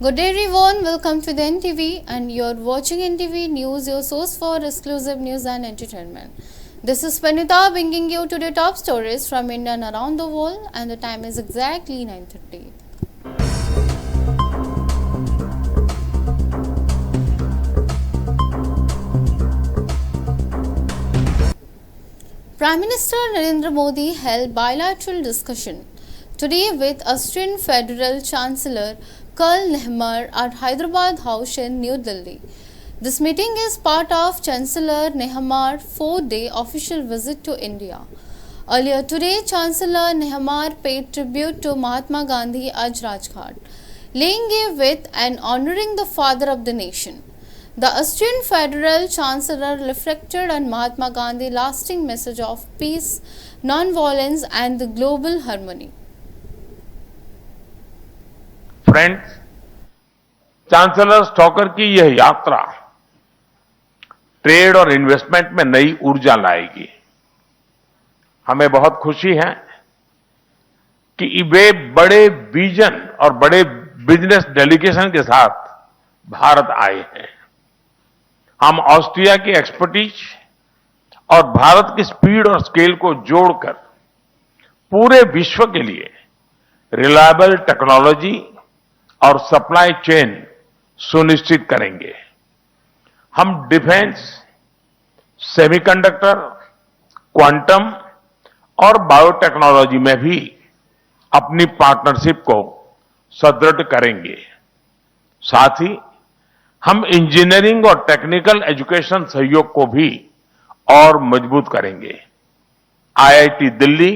Good day everyone, welcome to the NTV and you're watching NTV News, your source for exclusive news and entertainment. This is Panita bringing you to the top stories from India and around the world, and the time is exactly 9:30. Prime Minister Narendra Modi held bilateral discussion today with Austrian Federal Chancellor Karl Nehammer at Hyderabad House in New Delhi. This meeting is part of Chancellor Nehammar's 4-day official visit to India. Earlier today, Chancellor Nehammer paid tribute to Mahatma Gandhi at Rajghat, laying a with and honoring the father of the nation. The Austrian Federal Chancellor reflected on Mahatma Gandhi's lasting message of peace, non-violence and the global harmony. Friends, chancellor stalker की यह यात्रा trade और investment में नई ऊर्जा लाएगी। हमें बहुत खुशी है कि वे बड़े विजन और बड़े बिजनेस डेलीगेशन के साथ भारत आए हैं। हम ऑस्ट्रिया की एक्सपर्टीज और भारत की स्पीड और स्केल को जोड़कर पूरे विश्व के लिए रिलायबल टेक्नोलॉजी और सप्लाई चेन सुनिश्चित करेंगे। हम डिफेंस, सेमीकंडक्टर, क्वांटम और बायोटेक्नोलॉजी में भी अपनी पार्टनरशिप को सुदृढ़ करेंगे। साथ ही हम इंजीनियरिंग और टेक्निकल एजुकेशन सहयोग को भी और मजबूत करेंगे। आईआईटी दिल्ली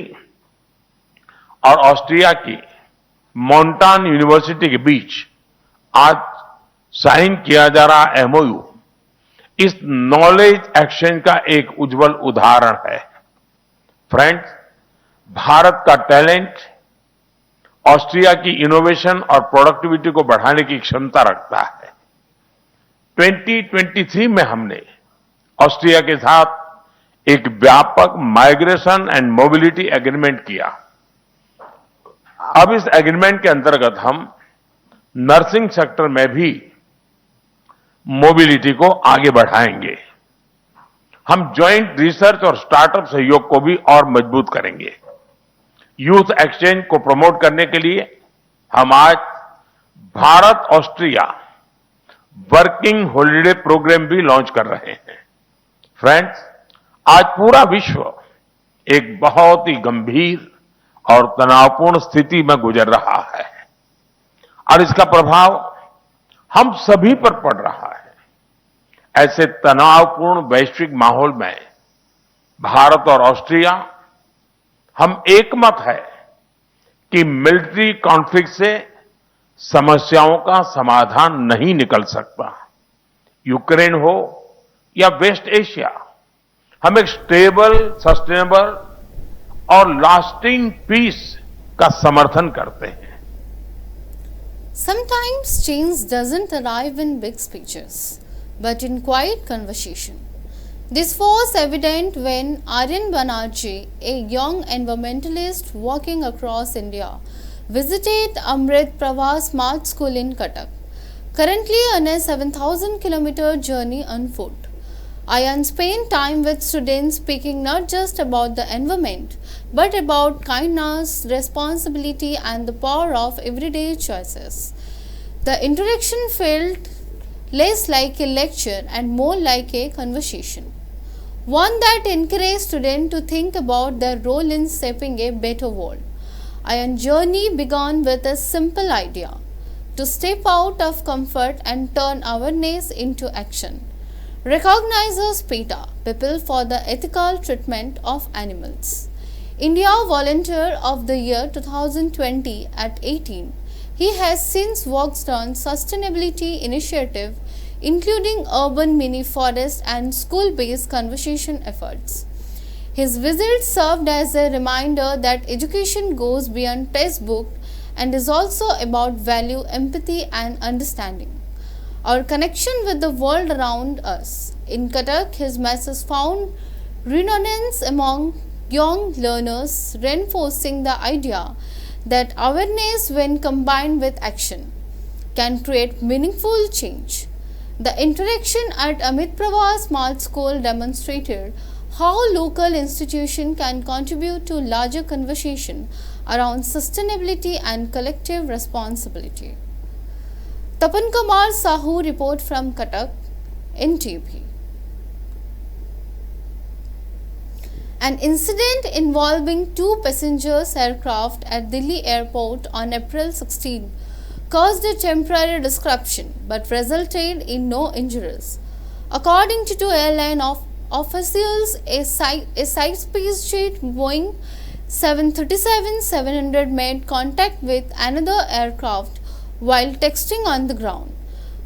और ऑस्ट्रिया की मोंटान यूनिवर्सिटी के बीच आज साइन किया जा रहा एमओयू इस नॉलेज एक्सचेंज का एक उज्जवल उदाहरण है। फ्रेंड्स, भारत का टैलेंट ऑस्ट्रिया की इनोवेशन और प्रोडक्टिविटी को बढ़ाने की क्षमता रखता है। 2023 में हमने ऑस्ट्रिया के साथ एक व्यापक माइग्रेशन एंड मोबिलिटी एग्रीमेंट किया। अब इस एग्रीमेंट के अंतर्गत हम नर्सिंग सेक्टर में भी मोबिलिटी को आगे बढ़ाएंगे। हम ज्वाइंट रिसर्च और स्टार्टअप सहयोग को भी और मजबूत करेंगे। यूथ एक्सचेंज को प्रमोट करने के लिए हम आज Bharat Austria working holiday program भी लॉन्च कर रहे हैं। फ्रेंड्स, आज पूरा विश्व एक बहुत ही गंभीर और तनावपूर्ण स्थिति में गुजर रहा है और इसका प्रभाव हम सभी पर पड़ रहा है। ऐसे तनावपूर्ण वैश्विक माहौल में भारत और ऑस्ट्रिया हम एकमत है कि मिलिट्री कॉन्फ्लिक्ट से समस्याओं का समाधान नहीं निकल सकता। यूक्रेन हो या वेस्ट एशिया, हम एक स्टेबल, सस्टेनेबल और लास्टिंग पीस का समर्थन करते हैं। Sometimes change doesn't arrive in big speeches, but in quiet conversation. This was evident when Aryan Banerjee, a young environmentalist walking across India, visited Amrit Pravah Smart School in Cuttack, currently on a 7,000-kilometer journey on foot. Aryan spent time with students speaking not just about the environment, but about kindness, responsibility, and the power of everyday choices. The interaction felt less like a lecture and more like a conversation, one that encouraged students to think about their role in shaping a better world. Aryan's journey began with a simple idea: to step out of comfort and turn awareness into action. Recognizes PETA, People for the Ethical Treatment of Animals. India Volunteer of the Year 2020 at 18. He has since worked on sustainability initiative including urban mini forest and school-based conservation efforts. His visit served as a reminder that education goes beyond textbook and is also about value, empathy and understanding our connection with the world around us. In Cuttack, his message found resonance among young learners, reinforcing the idea that awareness, when combined with action, can create meaningful change. The interaction at Amit Pravas Smart School demonstrated how local institutions can contribute to larger conversation around sustainability and collective responsibility. Tapan Kumar Sahu report from Cuttack, NTV. An incident involving two passengers aircraft at Delhi airport on April 16 caused a temporary disruption but resulted in no injuries. According to two airline officials, a side-space jet Boeing 737-700 made contact with another aircraft while texting on the ground.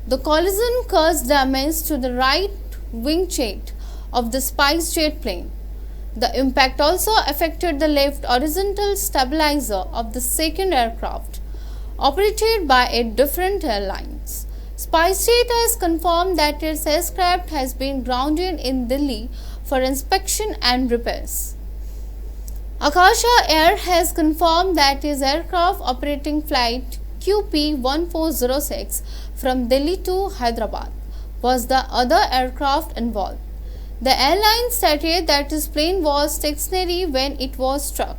The collision caused damage to the right wing jet of the SpiceJet plane. The impact also affected the left horizontal stabilizer of the second aircraft, operated by a different airlines. SpiceJet has confirmed that its aircraft has been grounded in Delhi for inspection and repairs. Akasha Air has confirmed that its aircraft operating flight QP1406 from Delhi to Hyderabad was the other aircraft involved. The airline stated that his plane was stationary when it was struck.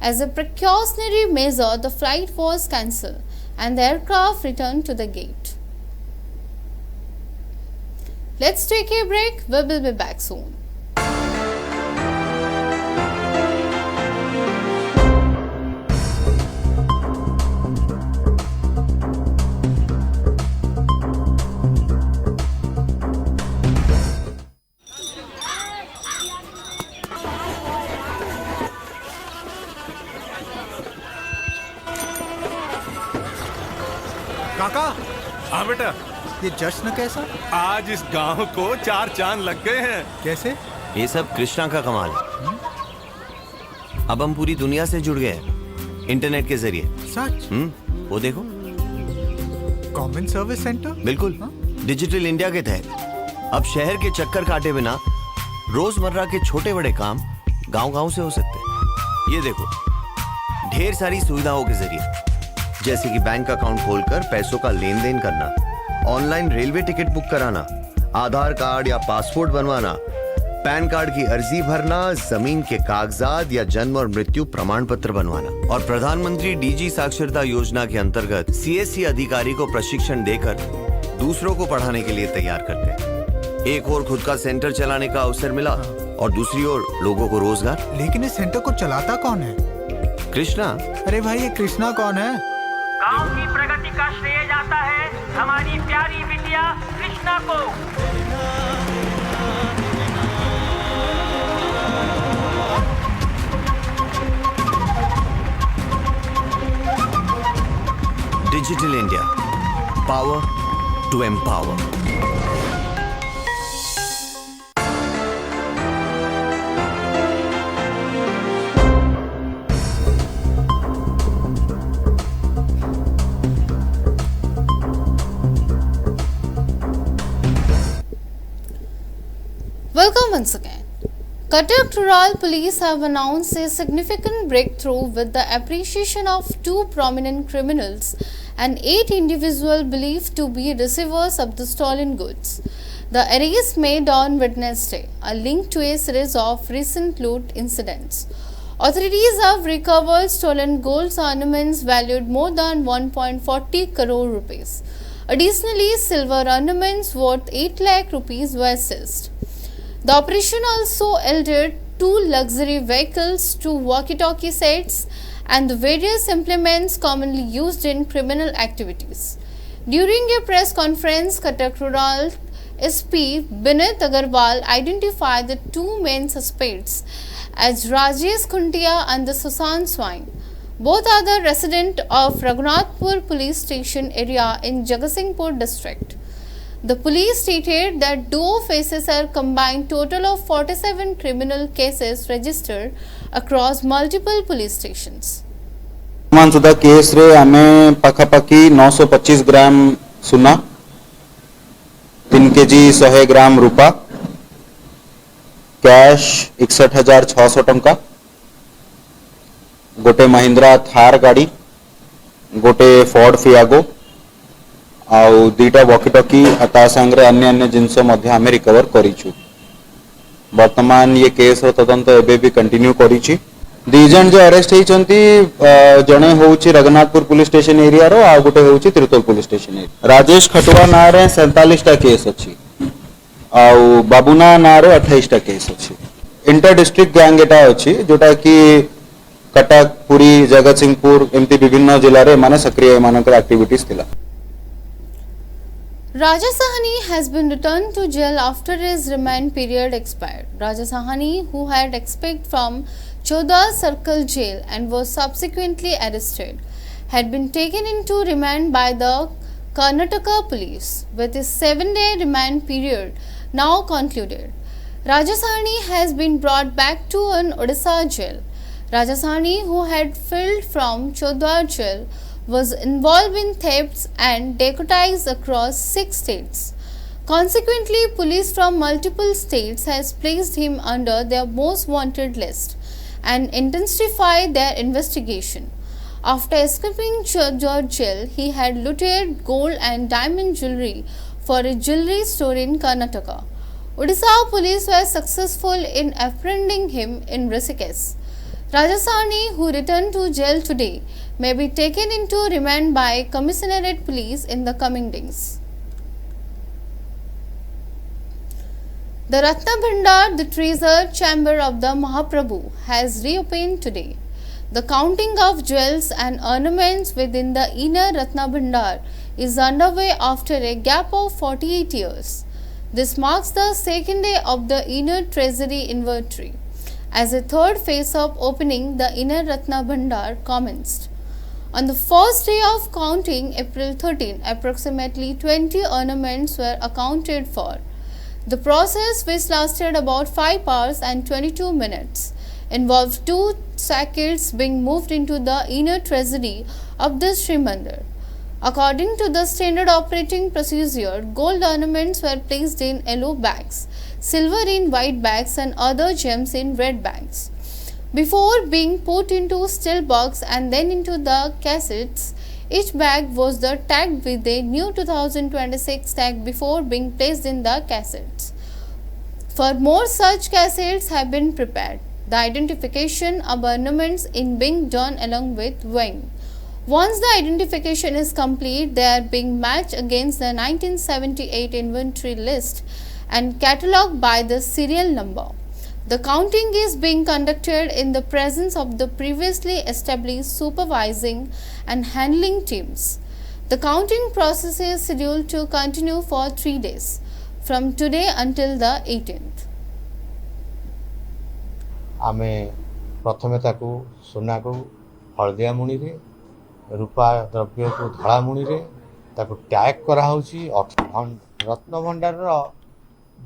As a precautionary measure, the flight was cancelled and the aircraft returned to the gate. Let's take a break. We will be back soon. काका, हाँ बेटा, ये जश्न कैसा? आज इस गांव को 4 चांद लग गए हैं। कैसे? ये सब कृष्णा का कमाल है। अब हम पूरी दुनिया से जुड़ गए हैं इंटरनेट के जरिए। सच? वो देखो, कॉमन सर्विस सेंटर? बिल्कुल। डिजिटल इंडिया के तहत अब शहर के चक्कर काटे बिना रोजमर्रा के छोटे बड़े काम गांव-गांव से हो सकते हैं। ये देखो, ढेर सारी सुविधाओं के जरिए, जैसे कि बैंक अकाउंट खोलकर पैसों का लेन देन करना, ऑनलाइन रेलवे टिकट बुक कराना, आधार कार्ड या पासपोर्ट बनवाना, पैन कार्ड की अर्जी भरना, जमीन के कागजात या जन्म और मृत्यु प्रमाण पत्र बनवाना। और प्रधानमंत्री डीजी साक्षरता योजना के अंतर्गत सीएससी अधिकारी को प्रशिक्षण देकर दूसरों को पढ़ाने के लिए तैयार करते हैं। एक और खुद का सेंटर चलाने का अवसर मिला और दूसरी ओर लोगों को रोजगार। लेकिन इस सेंटर को चलाता कौन है? कृष्णा। अरे भाई, ये कृष्णा कौन है? गांव की प्रगति का श्रेय जाता है हमारी प्यारी बिटिया कृष्णा को। Digital India, power to empower. Welcome once again. Cuttack Rural Police have announced a significant breakthrough with the appreciation of 2 prominent criminals and 8 individuals believed to be receivers of the stolen goods. The arrest made on Wednesday are linked to a series of recent loot incidents. Authorities have recovered stolen gold ornaments valued more than 1.40 crore rupees. Additionally, silver ornaments worth 8 lakh rupees were seized. The operation also yielded 2 luxury vehicles, 2 walkie-talkie sets, and the various implements commonly used in criminal activities. During a press conference, Cuttack Rural SP Binit Agarwal identified the 2 main suspects as Rajesh Khuntia and the Sushant Swain. Both are the resident of Raghunathpur Police Station area in Jagatsinghpur district. The police stated that duo faces are combined total of 47 criminal cases registered across multiple police stations. मान सुधा case रे आमे पाखापाखी 925 ग्राम सुना, 3 KG 100 ग्राम रूपा, cash 61,600 टंका, गोटे महिंद्रा थार गाड़ी, गोटे Ford फियागो, आउ दुईटा वॉकी-टॉकी ता संगे अन्य अन्य जिनस मध्य आमे रिकवर करिछु। वर्तमान ये केस रो तदंत एबे भी कंटिन्यू करिछि। दी जन जो अरेस्ट होइचंती जणे होउछि रघुनाथपुर पुलिस स्टेशन एरिया रो आ गोटे होउछि त्रितोल police station area. Rajesh Khatua ना रे 47 टा केस अछि आउ बाबूना ना रे 28 टा केस अछि। इंटर डिस्ट्रिक्ट गैंग एटा अछि जोटा कि कटक पुरी जगत सिंहपुर एमती विभिन्न जिल्ला रे माने सक्रिय मानकर एक्टिविटीज थिला। Raja Sahani has been returned to jail after his remand period expired. Raja Sahani, who had escaped from Chodar Circle Jail and was subsequently arrested, had been taken into remand by the Karnataka police, with his 7-day remand period now concluded. Raja Sahani has been brought back to an Odisha jail. Raja Sahani, who had fled from Chodar jail, was involved in thefts and dacoities across 6 states. Consequently, police from multiple states has placed him under their most wanted list and intensified their investigation. After escaping Chodar jail, he had looted gold and diamond jewelry for a jewelry store in Karnataka. Odisha police were successful in apprehending him in Rishikesh. Raja Sahani, who returned to jail today, may be taken into remand by Commissionerate Police in the coming days. The Ratna Bhandar, the treasure chamber of the Mahaprabhu, has reopened today. The counting of jewels and ornaments within the inner Ratna Bhandar is underway after a gap of 48 years. This marks the second day of the inner treasury inventory, as a third phase of opening the inner Ratna Bhandar commenced. On the first day of counting, April 13, approximately 20 ornaments were accounted for. The process, which lasted about 5 hours and 22 minutes, involved 2 sackets being moved into the inner treasury of the Sri Mandir. According to the standard operating procedure, gold ornaments were placed in yellow bags, silver in white bags and other gems in red bags. Before being put into steel box and then into the cassettes, each bag was tagged with a new 2026 tag before being placed in the cassettes. For more such cassettes have been prepared. The identification of ornaments is being done along with weighing. Once the identification is complete, they are being matched against the 1978 inventory list and catalogued by the serial number. The counting is being conducted in the presence of the previously established supervising and handling teams. The counting process is scheduled to continue for 3 days, from today until the 18th. आमे प्रथमे ताकू सुना को हलदिया मुणी रे रूपा द्रव्य को धड़ा मुणी रे ताकू टैग करा होची रत्न भंडार रो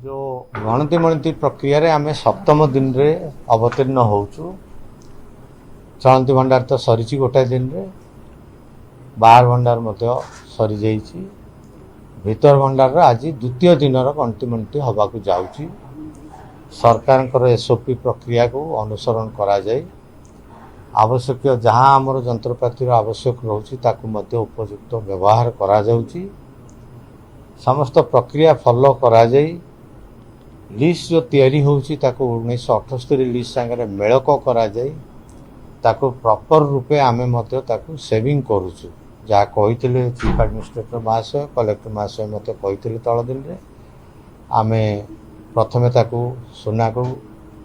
जो गणति मणति प्रक्रिया रे आमे सप्तम दिन रे अवतीर्ण होचु। चलंती भंडार तो सरीची गोटा दिन रे बाहर भंडार मध्य सरी जाइची भीतर भंडार रो आज द्वितीय दिन रो गणति मणति हवा को जाउची। सरकार एसओपी प्रक्रिया को अनुसरण करा जाए आवश्यक जहाँ आमर जंत्रपाति आवश्यक रोची ताकू मध्य उपयुक्त व्यवहार करा जाउची। समस्त प्रक्रिया फॉलो करा जाए लिस्ट जो तैयारी होउची ताकू 1978 लिस्ट संगे मेलक करा जाए ताकू प्रॉपर रूपे आमे मध्य ताकू सेविंग करूचु जहाँ कहिथिले चीफ एडमिनिस्ट्रेटर महाशय कलेक्टर महाशय मते कहिथिले तळ दिन रे आमे प्रथमे ताकू सुना को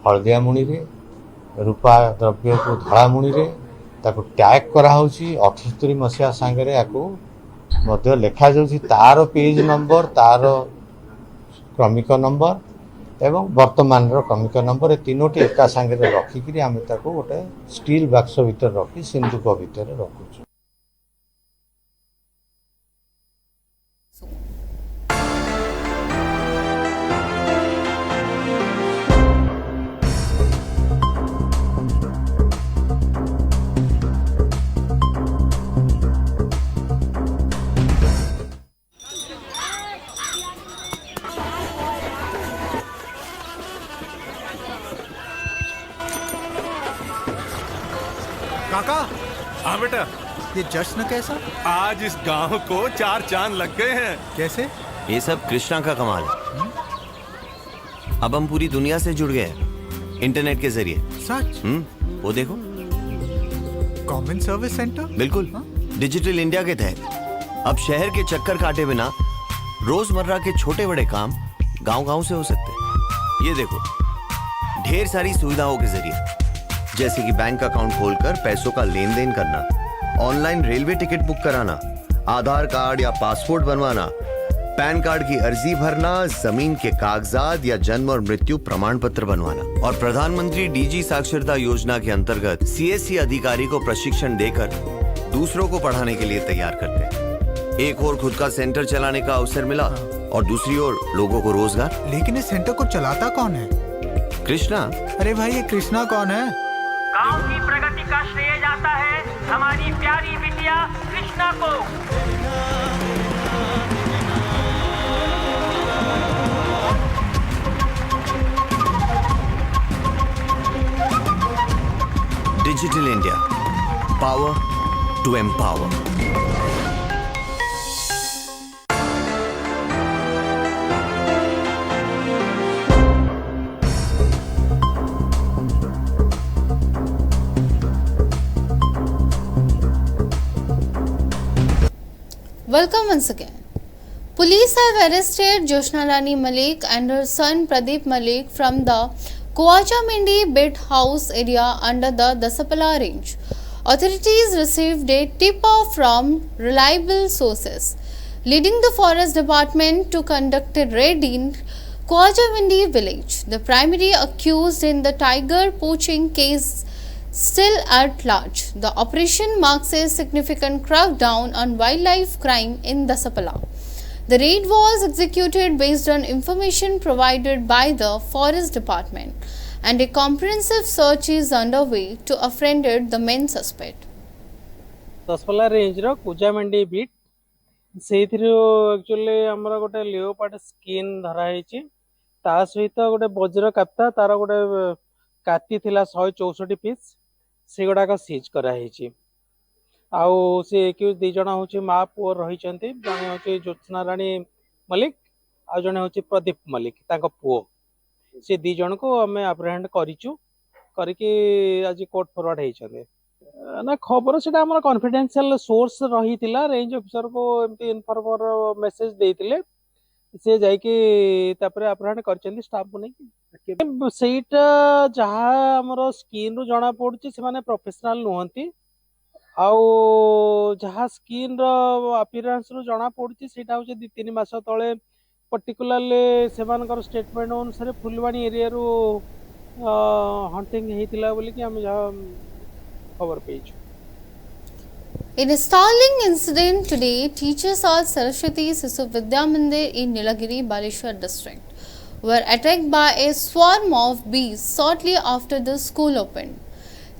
हलदिया मुणी रे रूपा द्रव्य को धड़ा मुणी रे ताकू टैग करा होची 78 मसिया संगे याकू मध्य लेखा जाउची तार पेज नंबर तार क्रमिक नंबर एवं वर्तमान रो क्रमिक नंबर ए तीनोटी एका संगे रखिकरी आमे ताकू गोटे स्टील बक्स भीतर रखी सिंधुक भीतर रखुछु। काका हाँ बेटा ये जश्न कैसा? आज इस गांव को 4 चांद लग गए हैं। कैसे? ये सब कृष्णा का कमाल है। अब हम पूरी दुनिया से जुड़ गए हैं इंटरनेट के जरिए। सच? वो देखो। Common service centre? बिल्कुल। डिजिटल इंडिया के तहत अब शहर के चक्कर काटे बिना रोजमर्रा के छोटे बड़े काम गांव-गांव से हो सकते हैं। ये देखो, ढेर सारी सुविधाओं के जरिए, जैसे कि बैंक अकाउंट खोलकर पैसों का लेन देन करना, ऑनलाइन रेलवे टिकट बुक कराना, आधार कार्ड या पासपोर्ट बनवाना, पैन कार्ड की अर्जी भरना, जमीन के कागजात या जन्म और मृत्यु प्रमाण पत्र बनवाना। और प्रधानमंत्री डीजी साक्षरता योजना के अंतर्गत सीएससी अधिकारी को प्रशिक्षण देकर दूसरों को पढ़ाने के लिए तैयार करते हैं। एक और खुद का सेंटर चलाने का अवसर मिला और दूसरी ओर लोगों को रोजगार। लेकिन इस सेंटर को चलाता कौन है? कृष्णा। अरे भाई, ये कृष्णा कौन है? गांव की प्रगति का श्रेय जाता है हमारी प्यारी बिटिया कृष्णा को। Digital India, power to empower. Welcome once again. Police have arrested Jyoshna Rani Malik and her son Pradeep Malik from the Koachamindi Bit House area under the Dasapala range. Authorities received a tip-off from reliable sources, leading the Forest Department to conduct a raid in Koachamindi village. The primary accused in the tiger poaching case still at large. The operation marks a significant crackdown on wildlife crime in Dasapala. The raid was executed based on information provided by the Forest Department, and a comprehensive search is underway to apprehend the main suspect. Daspalla range रो Kujamandi beat सेथिरो actually हमरा गोटे leopard skin धरा हेची ता सहित गोटे वज्र काप्ता तार गोटे काटी थिला 164 पीस सेगुड़ा का सीज करा हेची आउ से एक्यूज दी जणा होची मा पुओ रही चंती जणे होची ज्योत्सना रानी मलिक आ जणे होची प्रदीप मलिक ताको पुओ से दी जण को हमें अप्रहेंड करिचु करके आज कोर्ट फॉरवर्ड हेचंदे ना खबर से हमर कॉन्फिडेंशियल सोर्स रही थिला रेंज ऑफिसर को एमती इन्फॉर्मर मेसेज देइतिले से जाई कि तापरे अप्रहेंड करचंदी स्टाफ को नहीं सेटा जहा हमर स्किन रो जणा पड़ुची से माने प्रोफेशनल नहंती आउ जहा स्किन रो अपीयरेंस रो जणा पड़ुची सेटा होचे 2-3 मास तळे पर्टिकुलरली सेमानकर स्टेटमेंट अनुसार फुलवाणी एरिया रो हंटिंग हेतिला बोली कि हम जहा खबर page. In a startling incident today, teachers at Saraswati Sisu Vidya Mandir in Nilagiri, Baleshwar district were attacked by a swarm of bees shortly after the school opened.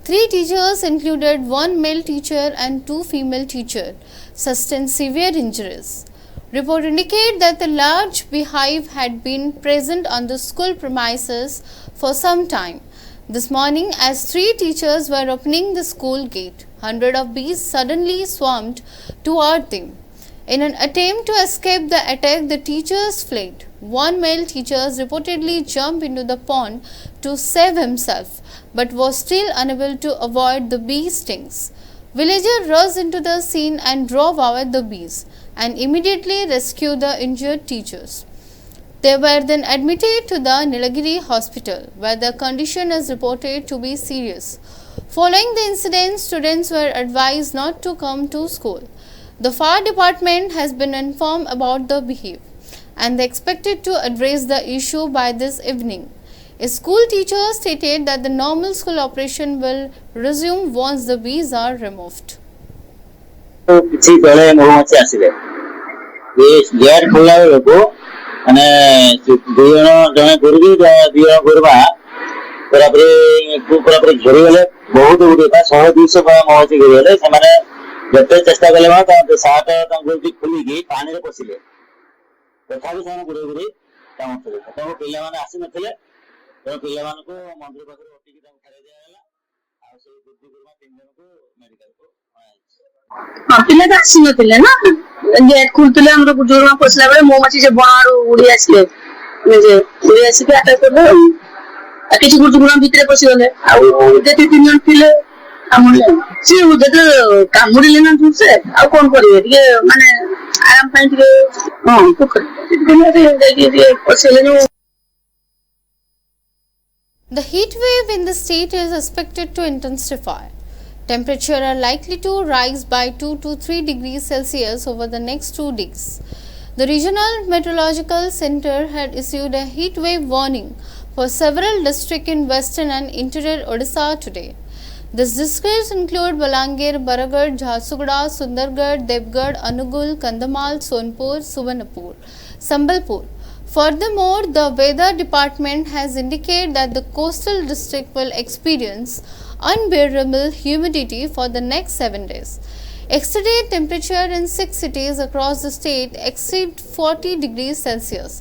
3 teachers, included 1 male teacher and 2 female teachers, sustained severe injuries. Reports indicate that the large beehive had been present on the school premises for some time. This morning, as 3 teachers were opening the school gate, hundreds of bees suddenly swarmed toward them. In an attempt to escape the attack, the teachers fled. 1 male teacher reportedly jumped into the pond to save himself, but was still unable to avoid the bee stings. Villagers rushed into the scene and drove away the bees and immediately rescued the injured teachers. They were then admitted to the Nilagiri hospital, where their condition is reported to be serious. Following the incident, students were advised not to come to school. The fire department has been informed about the behavior, and they expected to address the issue by this evening. A school teacher stated that the normal school operation will resume once the bees are removed. କିଛି ତଳେ ମହୁମାଛି ଆସିଲେ gate ଖୋଲା ବେଳକୁ ମାନେ 2 ଜଣ ଜଣେ ଗୁରୁବି 2 ଜଣ ଗୁରୁବା ପୁରାପୁରି ଘେରିଗଲେ ବହୁତ ଗୁଡ଼ିଏ 100-200 ମହୁମାଛି ଘେରିଗଲେ ସେମାନେ ଯେତେ ଚେଷ୍ଟା କଲେ ତାଙ୍କ ସାର୍ଟ ତାଙ୍କୁ ଖୋଲିକି ପାଣିରେ ପଶିଲେ ତଥାପି ସେମାନେ ଗୁଡ଼େଇ କାମୁଥିଲେ ତେଣୁ ପିଲାମାନେ ଆସିନଥିଲେ ତେଣୁ ପିଲାମାନଙ୍କୁ ମନ୍ଦିର ପାଖରେ ଅଟିକି ତାଙ୍କୁ ଛାଡ଼ି ଦିଆଗଲା ଆଉ ସେଇ ଗୁରୁମା 3 ଜଣଙ୍କୁ ମେଡିକାଲକୁ ଅଣାଯାଇଛି। ହଁ ପିଲା ତ ଆସିନଥିଲେ ନା ଗେଟ୍ ଖୋଲୁଥିଲେ ଆମର ଜୋରମା ପଶିଲା ବେଳେ ମହୁମାଛି ସେ ବଣରୁ ଉଡି ଆସିଲେ ଉଡି ଆସିକି ଆଟାକ୍ କଲେ ଆଉ କିଛି ଗୁରୁଗୁଣ ଭିତରେ ପଶିଗଲେ ଆଉ ଯେତେ 3 ଜଣ ଥିଲେ କାମୁଡ଼ିଲେ ସିଏ ଯେତେ କାମୁଡ଼ିଲେ ନା ସେ ଆଉ କଣ କରିବେ ଟିକେ ମାନେ ଆରାମ ପାଇଁ ଟିକେ ହଁ ପୋଖରୀ ପଶିଗଲେ। The heat wave in the state is expected to intensify. Temperature are likely to rise by 2 to 3 degrees Celsius over the next 2 days. The Regional Meteorological Center had issued a heat wave warning for several districts in western and interior Odisha today. These districts include Balangir, Baragad, Jharsuguda, Sundargarh, Devgarh, Anugul, Kandhamal, Sonpur, Subarnapur, Sambalpur. Furthermore, the weather department has indicated that the coastal district will experience unbearable humidity for the next 7 days. Exterior temperature in 6 cities across the state exceed 40 degrees Celsius,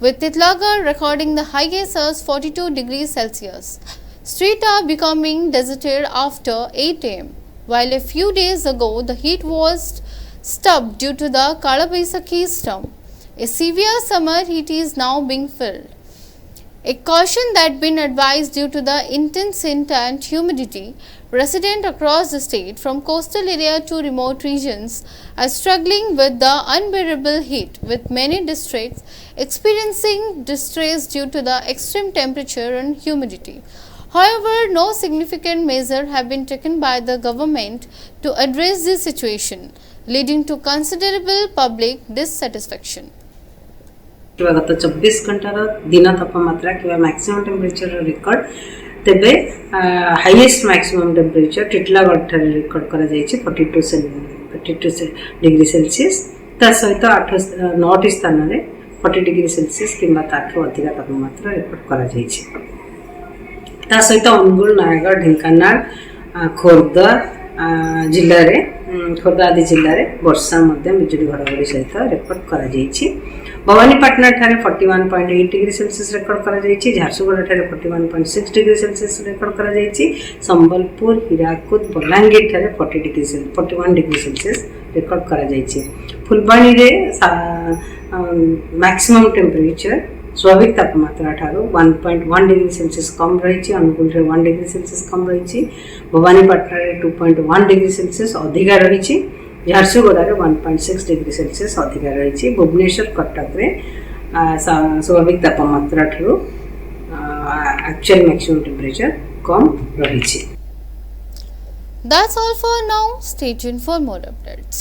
with Titlagarh recording the highest as 42 degrees Celsius. Streets are becoming deserted after 8 am. While a few days ago the heat was stopped due to the Kala Baisakhi storm, a severe summer heat is now being felt. A caution that been advised due to the intense heat and humidity. Residents across the state from coastal area to remote regions are struggling with the unbearable heat, with many districts experiencing distress due to the extreme temperature and humidity. However, no significant measures have been taken by the government to address this situation, leading to considerable public dissatisfaction. गत 24 घंटार दिन तापमात्रा कि maximum temperature record तेबे highest maximum temperature Titlagarh ठारे record करा जायछि 42 degree Celsius ता सहित 9 स्थान रे 40 डिग्री सेल्सियस किंबा ताठू अधिक तापमात्रा रिकॉर्ड करा जायछि ता सहित अनुगुल नयागढ़ ढेंकानाल खोर्धा जिल्ला रे खोर्धा आदि जिल्ला रे वर्षा मध्य बिजुली घड़घड़ी सहित रिकॉर्ड करा जायछि भवानीपाटना ठारे 41.8 डिग्री सेल्सियस रिकॉर्ड करा जायछि झारसुगुड़ा ठारे 41.6 डिग्री सेल्सियस रिकॉर्ड करा जायछि संबलपुर हीराकुद बलांगीर ठारे 41 डिग्री सेल्सियस रिकॉर्ड करा जायछि फुलबाणी रे मैक्सिमम टेम्परेचर स्वाभाविक तापमात्रा ठारो 1.1 डिग्री सेल्सियस कम रही अनुगुल रे 1 डिग्री सेल्सियस कम रही भवानीपाटना रे 2.1 डिग्री सेल्सियस अधिक रही झारसुगुड़ा रे 1.6 डिग्री सेल्सियस अधिक रही भुवनेश्वर कटक रे स्वाभाविक तापमात्रा ठारो एक्चुअल मैक्सिमम टेम्परेचर कम रही। That's all for now. Stay tuned for more updates.